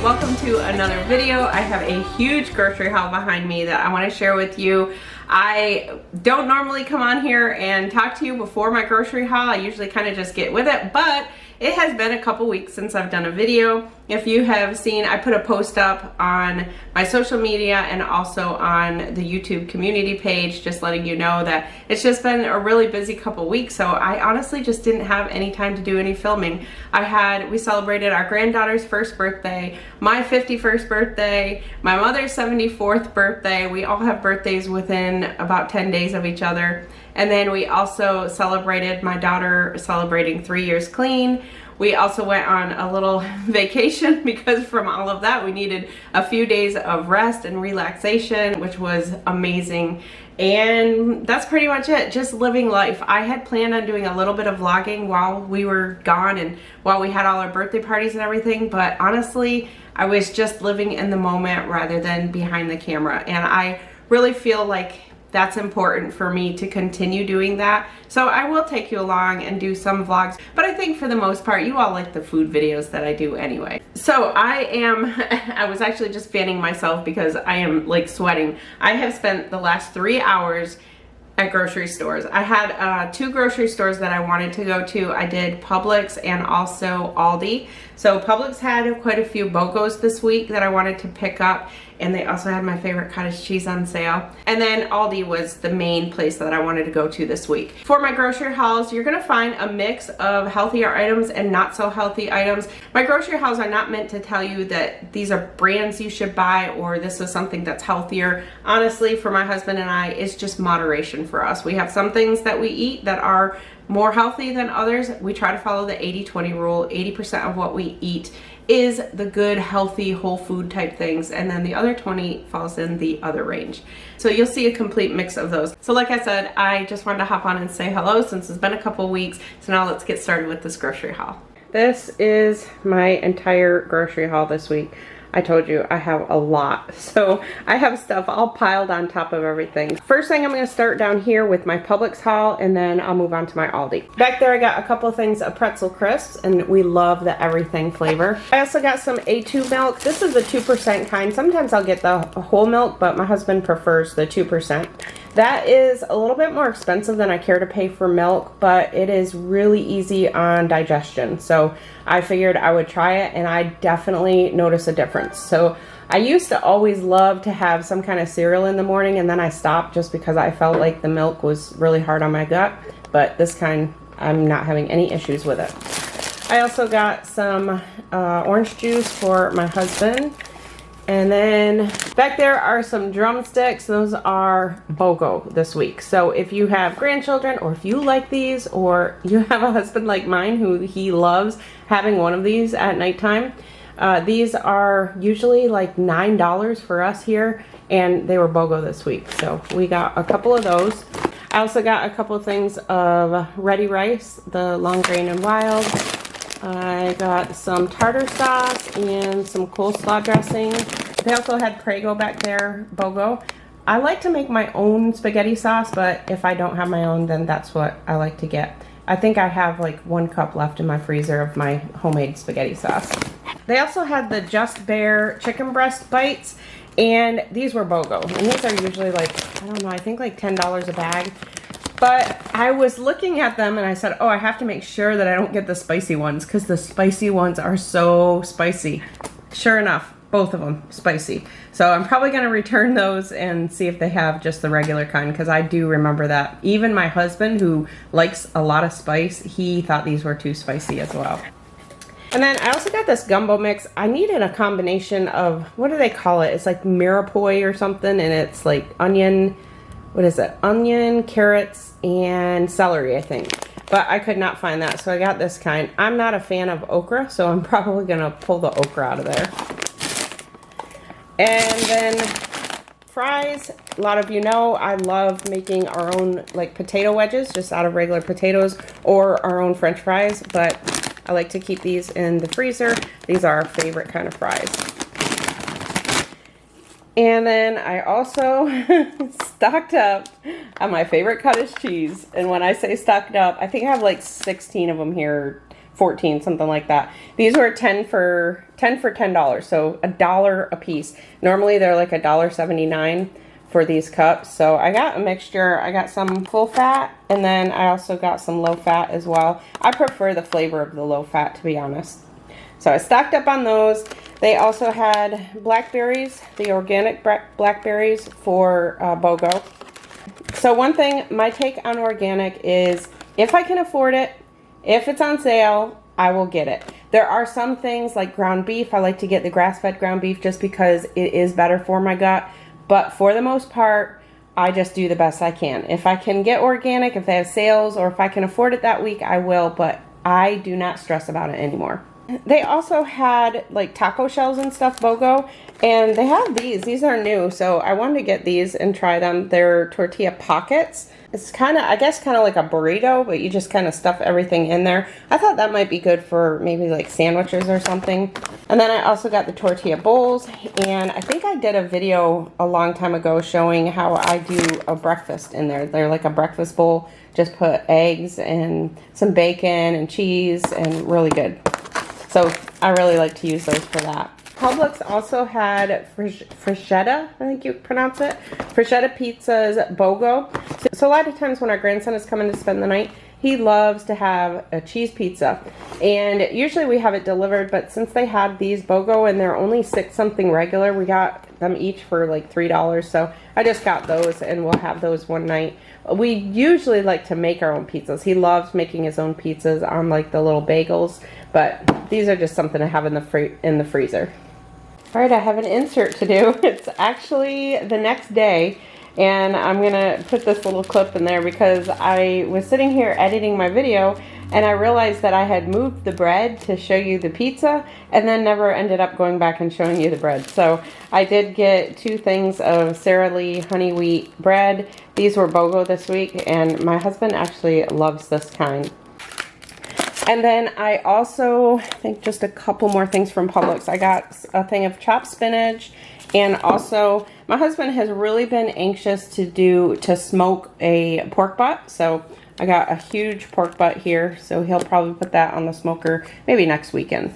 welcome to another video. I have a huge grocery haul behind me that I want to share with you. I don't normally come on here and talk to you before my grocery haul. I usually kind of just get with it, but it has been a couple weeks since I've done a video. If you have seen, I put a post up on my social media and also on the YouTube community page, just letting you know that it's just been a really busy couple weeks. So I honestly just didn't have any time to do any filming. We celebrated our granddaughter's first birthday, my 51st birthday, my mother's 74th birthday. We all have birthdays within about 10 days of each other. And then we also celebrated my daughter celebrating 3 years clean. We also went on a little vacation because from all of that we needed a few days of rest and relaxation, which was amazing. And that's pretty much it, just living life. I had planned on doing a little bit of vlogging while we were gone and while we had all our birthday parties and everything, but honestly, I was just living in the moment rather than behind the camera. And I really feel like that's important for me to continue doing that. So I will take you along and do some vlogs, but I think for the most part, you all like the food videos that I do anyway. So I was actually just fanning myself because I am like sweating. I have spent the last 3 hours at grocery stores. I had 2 grocery stores that I wanted to go to. I did Publix and also Aldi. So Publix had quite a few BOGOs this week that I wanted to pick up, and they also had my favorite cottage cheese on sale. And then Aldi was the main place that I wanted to go to this week. For my grocery hauls, you're gonna find a mix of healthier items and not so healthy items. My grocery hauls are not meant to tell you that these are brands you should buy or this is something that's healthier. Honestly, for my husband and I, it's just moderation for us. We have some things that we eat that are more healthy than others. We try to follow the 80-20 rule. 80% of what we eat is the good, healthy, whole food type things, and then the other 20 falls in the other range. So you'll see a complete mix of those. So like I said, I just wanted to hop on and say hello since it's been a couple weeks. So now let's get started with this grocery haul. This is my entire grocery haul this week. I told you I have a lot, so I have stuff all piled on top of everything. First thing, I'm going to start down here with my Publix haul, and then I'll move on to my Aldi. Back there I got a couple of things of pretzel crisps, and we love the everything flavor. I also got some A2 milk. This is the 2% kind. Sometimes I'll get the whole milk, but my husband prefers the 2%. That is a little bit more expensive than I care to pay for milk, but it is really easy on digestion. So I figured I would try it, and I definitely notice a difference. So I used to always love to have some kind of cereal in the morning, and then I stopped just because I felt like the milk was really hard on my gut. But this kind, I'm not having any issues with it. I also got some orange juice for my husband. And then back there are some drumsticks. Those are BOGO this week. So if you have grandchildren, or if you like these, or you have a husband like mine who he loves having one of these at nighttime, these are usually like $9 for us here, and they were BOGO this week. So we got a couple of those. I also got a couple of things of ready rice, the long grain and wild. I got some tartar sauce and some coleslaw dressing. They also had Prego back there, BOGO. I like to make my own spaghetti sauce, but if I don't have my own, then that's what I like to get. I think I have like 1 cup left in my freezer of my homemade spaghetti sauce. They also had the Just Bare chicken breast bites, and these were BOGO. And these are usually like, I don't know, I think like $10 a bag. But I was looking at them and I said, oh, I have to make sure that I don't get the spicy ones because the spicy ones are so spicy. Sure enough, both of them spicy. So I'm probably going to return those and see if they have just the regular kind, because I do remember that. Even my husband, who likes a lot of spice, he thought these were too spicy as well. And then I also got this gumbo mix. I needed a combination of, what do they call it? It's like mirepoix or something, and it's like onion. What is it? Onion, carrots, and celery, I think. But I could not find that, so I got this kind. I'm not a fan of okra, so I'm probably going to pull the okra out of there. And then fries. A lot of you know I love making our own like potato wedges, just out of regular potatoes, or our own French fries, but I like to keep these in the freezer. These are our favorite kind of fries. And then I also stocked up on my favorite cottage cheese. And when I say stocked up, I think I have like 16 of them here, 14, something like that. These were 10 for $10, so $1 a piece. Normally they're like $1.79 for these cups. So I got a mixture. I got some full fat, and then I also got some low fat as well. I prefer the flavor of the low fat, to be honest. So I stocked up on those. They also had blackberries, the organic blackberries for BOGO. So one thing, my take on organic is if I can afford it, if it's on sale, I will get it. There are some things like ground beef. I like to get the grass-fed ground beef just because it is better for my gut. But for the most part, I just do the best I can. If I can get organic, if they have sales, or if I can afford it that week, I will. But I do not stress about it anymore. They also had like taco shells and stuff, BOGO, and they have these. These are new, so I wanted to get these and try them. They're tortilla pockets. It's kind of, I guess, kind of like a burrito, but you just kind of stuff everything in there. I thought that might be good for maybe like sandwiches or something. And then I also got the tortilla bowls, and I think I did a video a long time ago showing how I do a breakfast in there. They're like a breakfast bowl. Just put eggs and some bacon and cheese, and really good. So I really like to use those for that. Publix also had Frischetta, I think you pronounce it. Frischetta pizzas, BOGO. So a lot of times when our grandson is coming to spend the night, he loves to have a cheese pizza. And usually we have it delivered, but since they had these BOGO and they're only 6 something regular, we got them each for like $3. So I just got those, and we'll have those one night. We usually like to make our own pizzas. He loves making his own pizzas on like the little bagels, but these are just something to have in the freezer. All right, I have an insert to do. It's actually the next day, and I'm gonna put this little clip in there because I was sitting here editing my video and I realized that I had moved the bread to show you the pizza and then never ended up going back and showing you the bread. So I did get 2 things of Sara Lee honey wheat bread. These were BOGO this week, and my husband actually loves this kind. And then I also think just a couple more things from Publix. I got a thing of chopped spinach, and also my husband has really been anxious to smoke a pork butt. So I got a huge pork butt here, so he'll probably put that on the smoker maybe next weekend.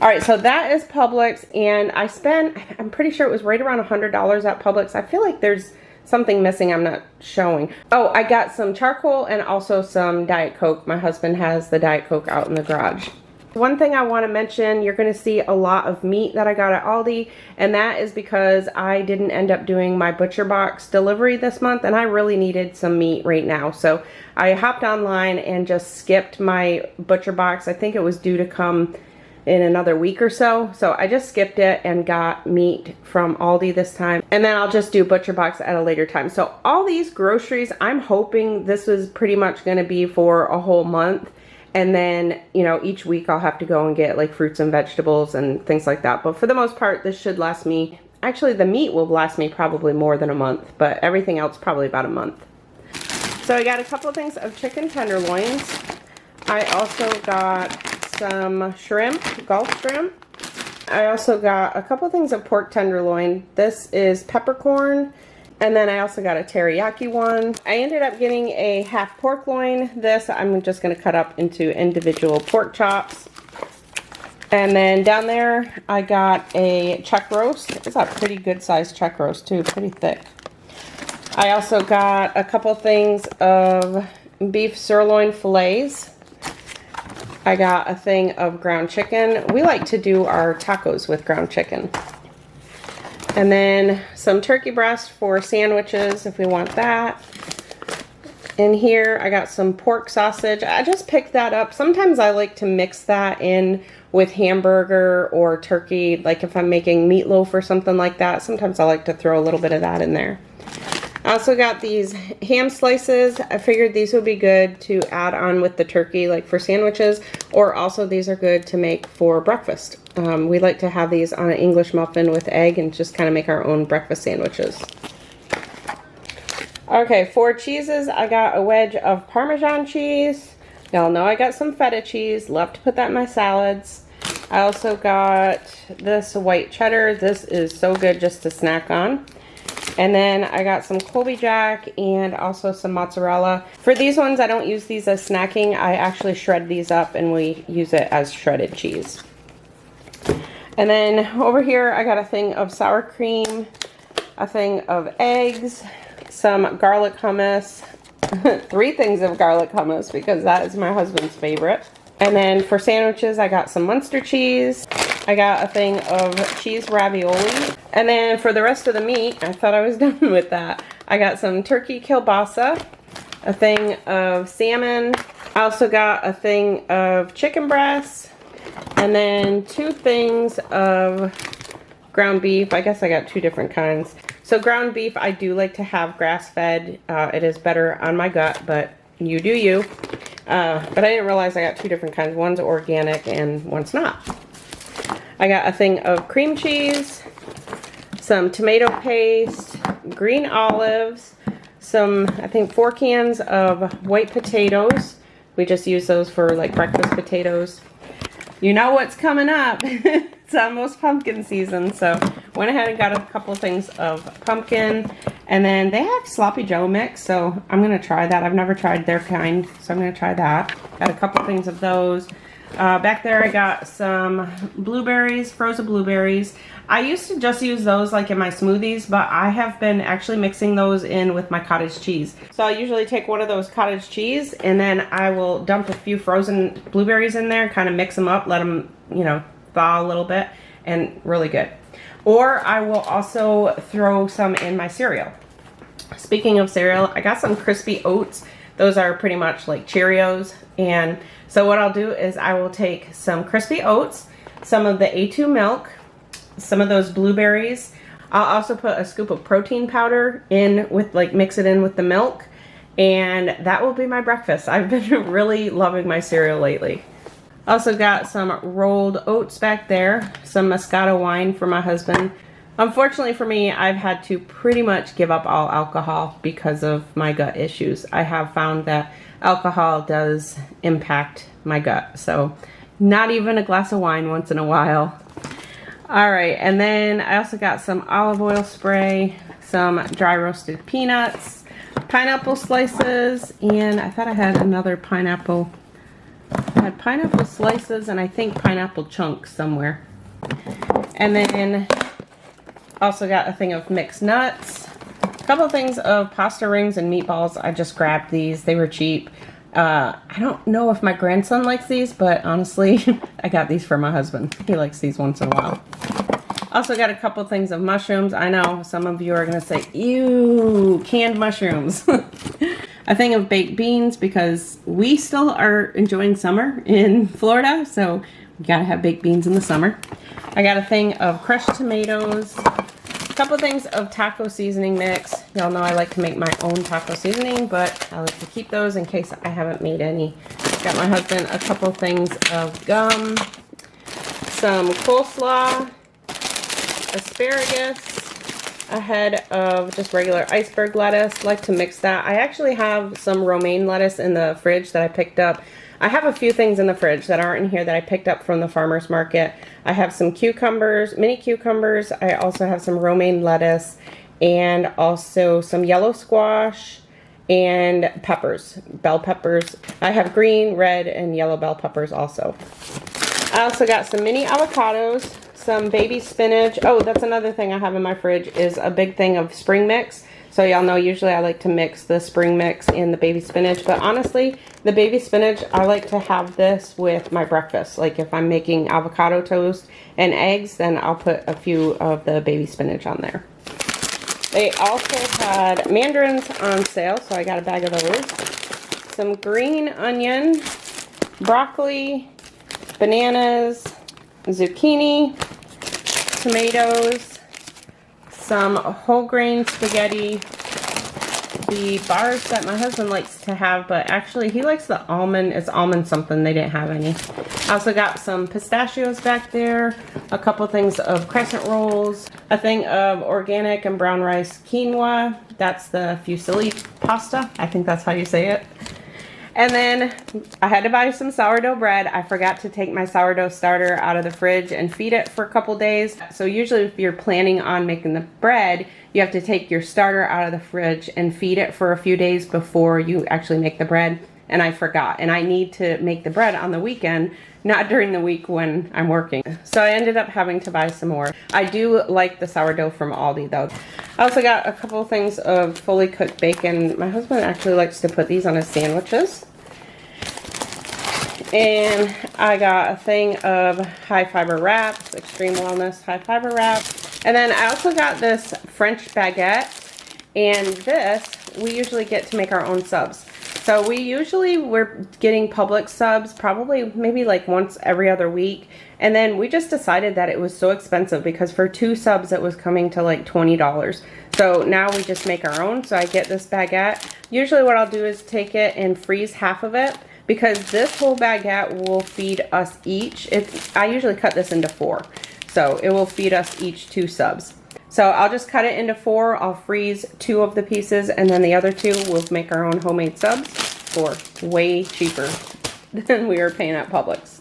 All right, so that is Publix, and I spent, I'm pretty sure it was right around $100 at Publix. I feel like there's something missing I'm not showing. Oh, I got some charcoal and also some Diet Coke. My husband has the Diet Coke out in the garage. One thing I want to mention, you're going to see a lot of meat that I got at Aldi, and that is because I didn't end up doing my butcher box delivery this month, and I really needed some meat right now. So I hopped online and just skipped my butcher box. I think it was due to come in another week or so. So I just skipped it and got meat from Aldi this time. And then I'll just do butcher box at a later time. So all these groceries, I'm hoping this is pretty much going to be for a whole month. And then, you know, each week I'll have to go and get like fruits and vegetables and things like that. But for the most part, this should last me, actually the meat will last me probably more than a month, but everything else probably about a month. So I got a couple of things of chicken tenderloins. I also got some shrimp, Gulf shrimp. I also got a couple things of pork tenderloin. This is peppercorn, and then I also got a teriyaki one. I ended up getting a half pork loin. This I'm just going to cut up into individual pork chops. And then down there I got a chuck roast. It's a pretty good sized chuck roast too, pretty thick. I also got a couple things of beef sirloin fillets. I got a thing of ground chicken. We like to do our tacos with ground chicken. And then some turkey breast for sandwiches if we want that. In here I got some pork sausage. I just picked that up. Sometimes I like to mix that in with hamburger or turkey, like if I'm making meatloaf or something like that. Sometimes I like to throw a little bit of that in there. I also got these ham slices. I figured these would be good to add on with the turkey, like for sandwiches, or also these are good to make for breakfast. We like to have these on an English muffin with egg and just kind of make our own breakfast sandwiches. Okay, for cheeses, I got a wedge of Parmesan cheese. Y'all know I got some feta cheese. Love to put that in my salads. I also got this white cheddar. This is so good just to snack on. And then I got some Colby Jack and also some mozzarella. For these ones, I don't use these as snacking. I actually shred these up and we use it as shredded cheese. And then over here, I got a thing of sour cream, a thing of eggs, some garlic hummus, 3 things of garlic hummus because that is my husband's favorite. And then for sandwiches, I got some Munster cheese. I got a thing of cheese ravioli. And then for the rest of the meat, I thought I was done with that. I got some turkey kielbasa, a thing of salmon. I also got a thing of chicken breasts. And then 2 things of ground beef. I guess I got 2 different kinds. So ground beef, I do like to have grass-fed. It is better on my gut, but you do you. But I didn't realize I got 2 different kinds. One's organic and one's not. I got a thing of cream cheese, some tomato paste, green olives, some, I think 4 cans of white potatoes. We just use those for like breakfast potatoes. You know what's coming up. It's almost pumpkin season, so went ahead and got a couple things of pumpkin. And then they have sloppy joe mix, so I'm gonna try that. I've never tried their kind, so I'm gonna try that. Got a couple things of those. Back there I got some blueberries, frozen blueberries. I used to just use those like in my smoothies, but I have been actually mixing those in with my cottage cheese. So I usually take one of those cottage cheese and then I will dump a few frozen blueberries in there, kind of mix them up, let them, you know, thaw a little bit, and really good. Or I will also throw some in my cereal. Speaking of cereal, I got some crispy oats. Those are pretty much like Cheerios. And so what I'll do is I will take some crispy oats, some of the A2 milk, some of those blueberries. I'll also put a scoop of protein powder in with, like, mix it in with the milk, and that will be my breakfast. I've been really loving my cereal lately. Also got some rolled oats back there, some Moscato wine for my husband. Unfortunately for me, I've had to pretty much give up all alcohol because of my gut issues. I have found that alcohol does impact my gut, so not even a glass of wine once in a while. Alright, and then I also got some olive oil spray, some dry roasted peanuts, pineapple slices, and I thought I had another pineapple. I had pineapple slices and I think pineapple chunks somewhere. And then also got a thing of mixed nuts, a couple things of pasta rings and meatballs. I just grabbed these. They were cheap. I don't know if my grandson likes these, but honestly, I got these for my husband. He likes these once in a while. Also got a couple things of mushrooms. I know some of you are going to say, ew, canned mushrooms. A thing of baked beans because we still are enjoying summer in Florida, so we gotta have baked beans in the summer. I got a thing of crushed tomatoes, a couple things of taco seasoning mix. Y'all know I like to make my own taco seasoning, but I like to keep those in case I haven't made any. Got my husband a couple things of gum, some coleslaw, asparagus, a head of just regular iceberg lettuce. Like to mix that. I actually have some romaine lettuce in the fridge that I picked up. I have a few things in the fridge that aren't in here that I picked up from the farmer's market. I have some cucumbers, mini cucumbers. I also have some romaine lettuce and also some yellow squash and peppers, bell peppers. I have green, red, and yellow bell peppers also. I also got some mini avocados, some baby spinach. Oh, that's another thing I have in my fridge is a big thing of spring mix. So y'all know usually I like to mix the spring mix and the baby spinach, but honestly, the baby spinach, I like to have this with my breakfast. Like if I'm making avocado toast and eggs, then I'll put a few of the baby spinach on there. They also had mandarins on sale, so I got a bag of those. Some green onion, broccoli, bananas, zucchini, tomatoes, some whole grain spaghetti, the bars that my husband likes to have, but actually he likes the almond, it's almond something, they didn't have any. I also got some pistachios back there, a couple things of crescent rolls, a thing of organic and brown rice quinoa, that's the fusilli pasta, I think that's how you say it. And then I had to buy some sourdough bread. I forgot to take my sourdough starter out of the fridge and feed it for a couple days. So usually if you're planning on making the bread, you have to take your starter out of the fridge and feed it for a few days before you actually make the bread. And I forgot. And I need to make the bread on the weekend, not during the week when I'm working. So I ended up having to buy some more. I do like the sourdough from Aldi though. I also got a couple of things of fully cooked bacon. My husband actually likes to put these on his sandwiches. And I got a thing of high fiber wraps, Extreme Wellness high fiber wraps. And then I also got this French baguette. And this, we usually get to make our own subs. So we're getting Publix subs probably maybe like once every other week. And then we just decided that it was so expensive because for 2 subs it was coming to like $20. So now we just make our own. So I get this baguette. Usually what I'll do is take it and freeze half of it because this whole baguette will feed us each. I usually cut this into 4. So it will feed us each 2 subs. So I'll just cut it into 4, I'll freeze 2 of the pieces, and then the other 2 we'll make our own homemade subs for way cheaper than we were paying at Publix.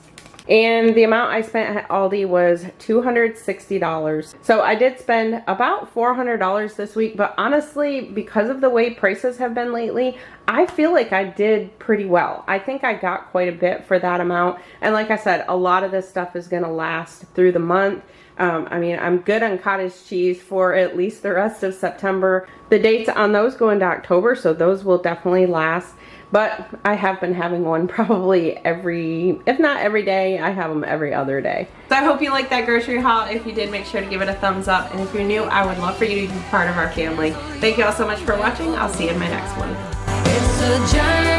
And the amount I spent at Aldi was $260. So I did spend about $400 this week, but honestly, because of the way prices have been lately, I feel like I did pretty well. I think I got quite a bit for that amount. And like I said, a lot of this stuff is gonna last through the month. I mean, I'm good on cottage cheese for at least the rest of September. The dates on those go into October, so those will definitely last. But I have been having one probably if not every day, I have them every other day. So I hope you liked that grocery haul. If you did, make sure to give it a thumbs up. And if you're new, I would love for you to be part of our family. Thank you all so much for watching. I'll see you in my next one. It's a journey.